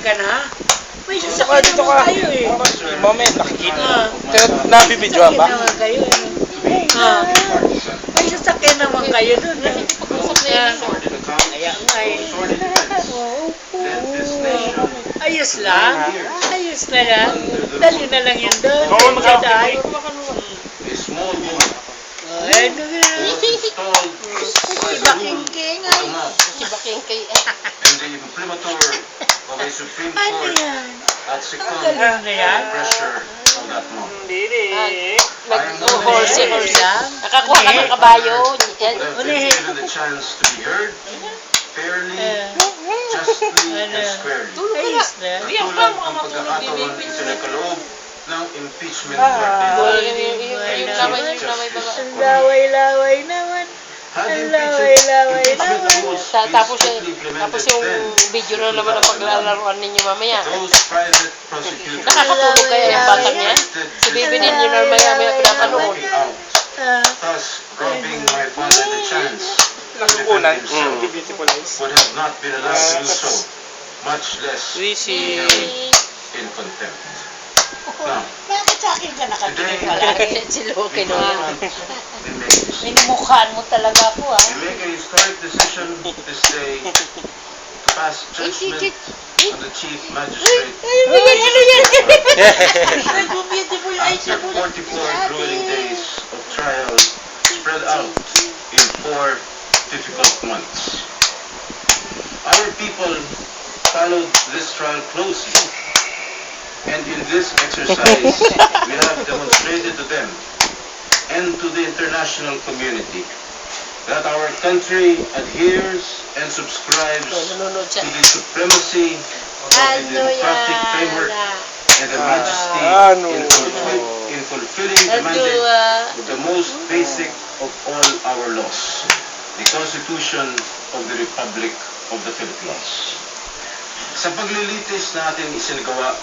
ka na? May sasakyan naman kayo eh. Moment, nakikita. Nabibidyoan ba? May sasakyan naman kayo eh. May sasakyan naman kayo dun. Kaya nga eh. Ayos lang. Ayos na lang. Dali na lang yun doon. Oo, magkakapit. Ano nga? Si Bakingking ay. Si Bakingking. Ano yan? Ang galing na yan. Hindi rin. Nag-horse. lang. Nakakuha ka ng kabayo. Ulihin. Ayos na. Ang pagkakataon isinagkaloob ng impeachment court Yung laway ba? Ang laway-laway naman. Ang laway-laway naman. Tapos yung video na naman ang paglalaroan ninyo mamaya. Nakakatulog kaya yung batang yan? Si Baby din yun na maya pinapanood. Thus robbing my father the chance Nakukunan. would have not been allowed to do so, much less be held in contempt. Now, Bakit sa akin ka nakatingin pala? Si Loki no yun. we make this Minumukhaan mo talaga ako ah. We make a historic decision this day to pass judgment on the Chief Magistrate after 44 grueling days of trial spread out in 4 difficult months. Our people followed this trial closely, and in this exercise we have demonstrated to them and to the international community that our country adheres and subscribes to the supremacy of the democratic framework and the majesty in fulfilling the mandate of the most basic of all our laws, the Constitution of the Republic of the Philippines. Sa paglilitis na ating isinagawa